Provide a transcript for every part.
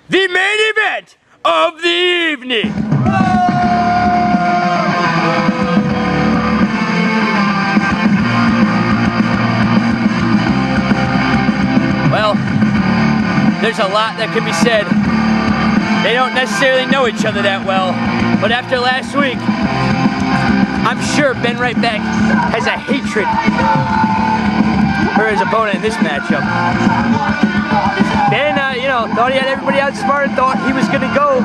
the main event of the evening. Well, there's a lot that can be said. They don't necessarily know each other that well, but after last week, I'm sure Ben right back has a hatred for his opponent in this matchup. Ben, thought he had everybody outsmarted, thought he was going to go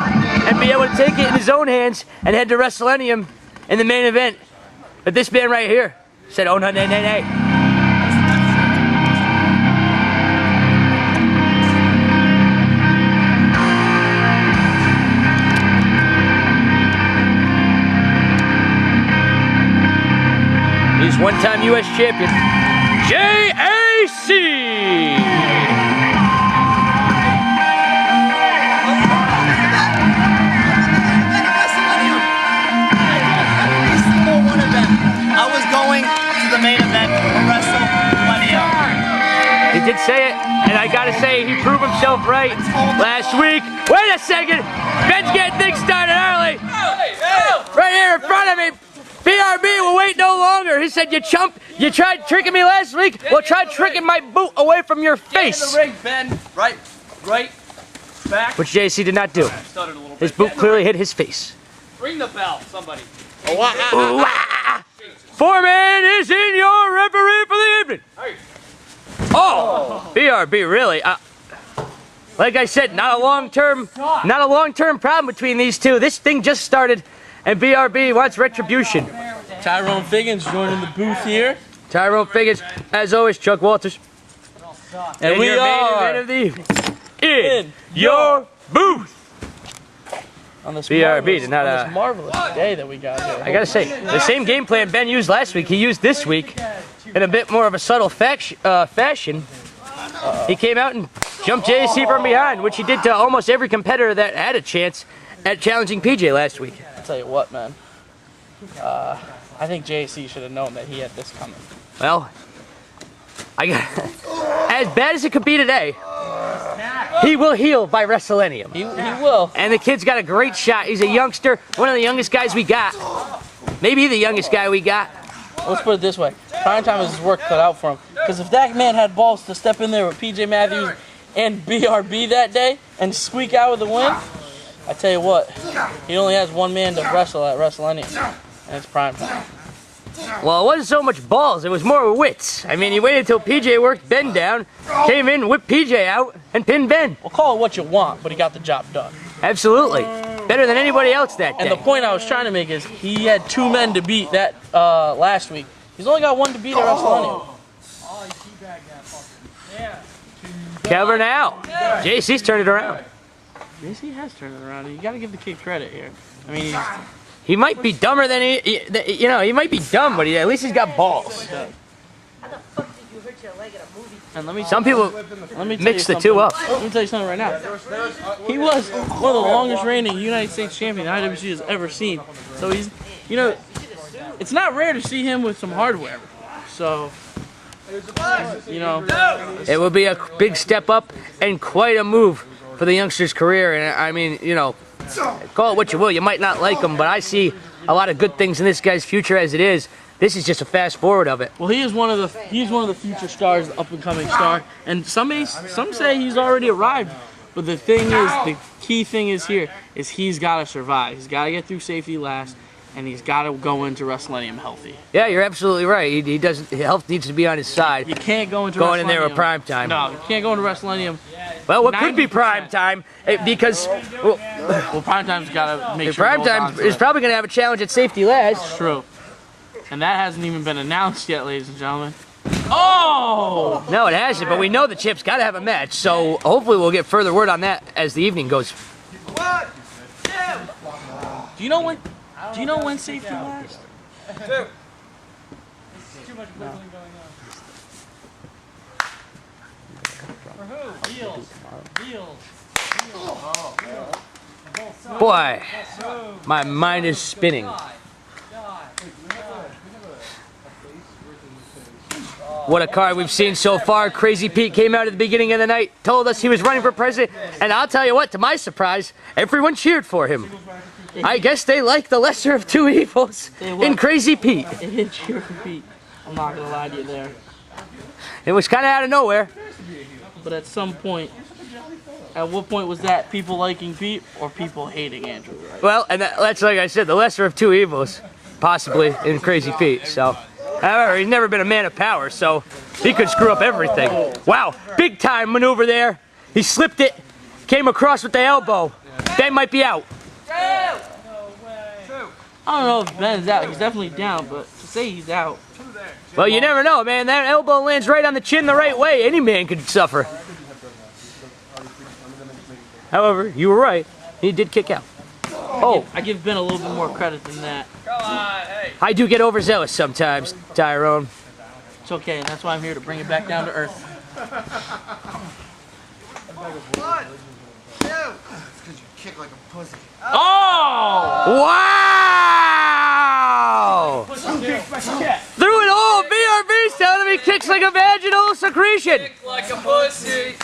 and be able to take it in his own hands and head to WrestleMania in the main event. But this man right here said, oh, no, nay, nay, nay. He's one-time U.S. champion, J.A.C. I was going to the main event of WrestleMania. He did say it, and I gotta say, he proved himself right last week. Wait a second! Ben's getting things started early! Right here in front of me! BRB will wait no longer. He said, you chump, you tried tricking me last week? Well, try tricking my boot away from your face. Get in the ring, Ben. Right, back. Which J.A.C. did not do. His boot clearly hit his face. Ring the bell, somebody. Foreman is in your referee for the evening. Oh, BRB really. Like I said, not a long-term problem between these two. This thing just started. And BRB wants retribution. Tyrone Figgins joining the booth here. Tyrone Figgins, as always, Chuck Walters. And we are in your booth. On this BRB did not. on this marvelous day that we got here. I gotta say, the same game plan Ben used last week, he used this week in a bit more of a subtle fashion. He came out and jumped J.A.C. from behind, which he did to almost every competitor that had a chance at challenging PJ last week. Tell you what, man. I think J.A.C. should have known that he had this coming. Well, as bad as it could be today, he will heal by WrestleMania. He will. And the kid's got a great shot. He's a youngster, one of the youngest guys we got. Maybe the youngest guy we got. Let's put it this way. Prime Time has his work cut out for him. Because if that man had balls to step in there with PJ Matthews and BRB that day and squeak out with the win, I tell you what, he only has one man to wrestle at WrestleMania, and it's Prime Time. Well, it wasn't so much balls, it was more wits. I mean, he waited until PJ worked Ben down, came in, whipped PJ out, and pinned Ben. Well, call it what you want, but he got the job done. Absolutely. Better than anybody else that day. And the point I was trying to make is he had two men to beat that last week. He's only got one to beat at WrestleMania. Cover now. J.C.'s turned it around. J.C. has turned it around. You got to give the kid credit here. I mean, he might be dumber than he might be dumb, but at least he's got balls. How the fuck did you hurt your leg in a movie? And Some people mix the two up. Let me tell you something right now. He was one of the longest reigning United States champion the IWC has ever seen. So he's, it's not rare to see him with some hardware. So, it would be a big step up and quite a move for the youngster's career. And I mean, call it what you will. You might not like him, but I see a lot of good things in this guy's future as it is. This is just a fast forward of it. Well, he's one of the future stars, the up and coming star, and some say he's already arrived. But the thing is, the key thing is here is he's got to survive. He's got to get through safety last, and he's got to go into WrestleMania healthy. Yeah, you're absolutely right. He doesn't. Health needs to be on his side. You can't go into going in there with Prime Time. No, you can't go into WrestleMania. Well, what could be Prime Time? Because Prime Time's got to make sure. Prime Time is probably going to have a challenge at safety last. That's true. And that hasn't even been announced yet, ladies and gentlemen. Oh! No, it hasn't, but we know the Chip's got to have a match, so hopefully we'll get further word on that as the evening goes. What? Do you know when safety lasts? There's too much wiggling going on. For who? Heels. Boy, my mind is spinning. What a card we've seen so far. Crazy Pete came out at the beginning of the night, told us he was running for president, and I'll tell you what, to my surprise, everyone cheered for him. I guess they like the lesser of two evils in Crazy Pete. It did cheer for Pete. I'm not gonna lie to you there. It was kind of out of nowhere. But at some point, at what point was that people liking Pete or people hating Andrew? Right? Well, and that's like I said, the lesser of two evils, possibly, in Crazy Pete. So, however, he's never been a man of power, so he could screw up everything. Wow, big time maneuver there. He slipped it, came across with the elbow. Ben might be out. I don't know if Ben's out. He's definitely down, but to say he's out. Well, you never know, man. That elbow lands right on the chin the right way. Any man could suffer. However, you were right. He did kick out. Oh, I give Ben a little bit more credit than that. I do get overzealous sometimes, Tyrone. It's okay, and that's why I'm here to bring it back down to earth. Kick like a pussy. Oh! Wow! Through it all, BRB telling him he kicks like a vaginal secretion. Kick like a pussy.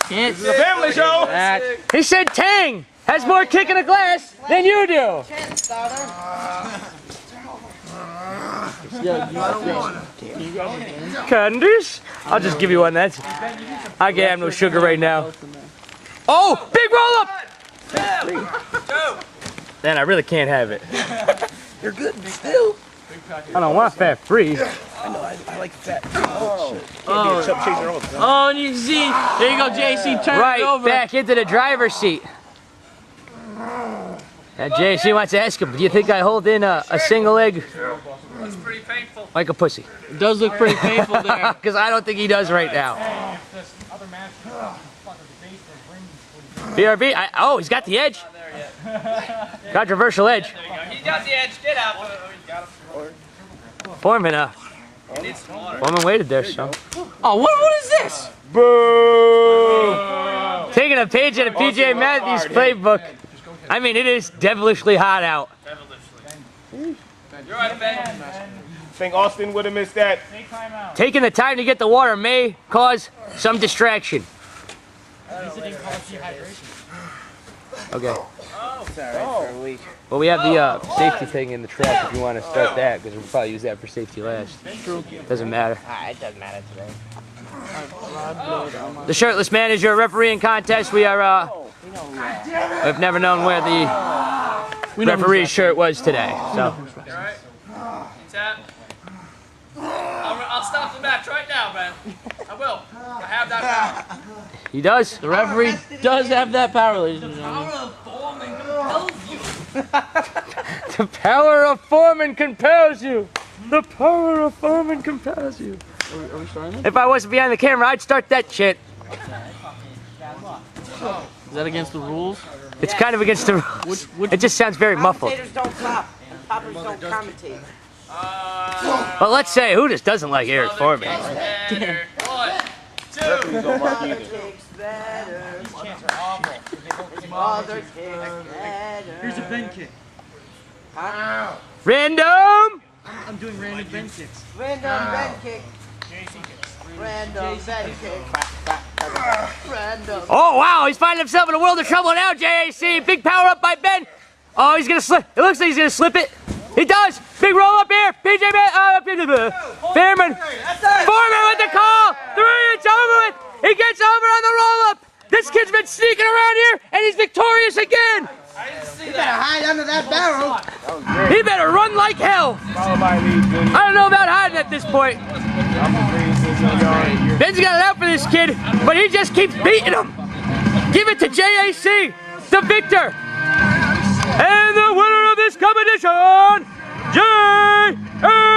Can't It's a family show. that. He said Tang has more kick in a glass than you do. Candies? I'll just give you one. I can't have no sugar right now. Oh, big roll up! Man, I really can't have it. You're good still. I don't want fat free. I know, I like fat. Oh, and you can see, there you go, J.A.C. turn it Right over. back into the driver's seat. And J.A.C. wants to ask him, do you think I hold in a single leg That's pretty painful. like a pussy? It does look pretty painful there. Because I don't think he does right now. BRB, oh, he's got the edge. Controversial edge. There you go. He got the edge. Get out. Foreman, He needs some water. Foreman waited there, so. Oh, what is this? Boo! Taking a page out of PJ Matthews' playbook. I mean, it is devilishly hot out. You're right, Ben. Think Austin would have missed that. Taking the time to get the water may cause some distraction. Okay. Well, we have the safety thing in the truck if you want to start that, because we'll probably use that for safety last. Doesn't matter. It doesn't matter today. The shirtless man is your referee in contest. We are, we've never known where the referee's shirt was today, so. Alright? Tap. I'll stop the match right now, man. I will. I have that power. He does. The referee does have that power, ladies and gentlemen. The power of Foreman compels you. The power of Foreman compels you. Are we starting this? If I wasn't behind the camera, I'd start that shit. Is that against the rules? It's kind of against the rules. It just sounds very muffled. Commentators don't clap, and poppers don't commentate. But let's say, who just doesn't like Eric Foreman? Better. 1, 2. Politics better. Mother kicks better. Here's a Ben kick. Random! I'm doing random Ben kicks. Random Ben kick. Random Ben kick. Random. Oh, wow, he's finding himself in a world of trouble now, J.A.C. Big power up by Ben. Oh, he's going to slip. It looks like he's going to slip it. He does. Big roll up here. PJ Fairman. Foreman with the call. 3, it's over with. He gets over on the roll up. This kid's been sneaking around here, and he's victorious again. You better hide under that barrel. He better run like hell. I don't know about hiding at this point. Ben's got it out for this kid, but he just keeps beating him. Give it to J.A.C., the victor. And the winner of this competition, J.A.C.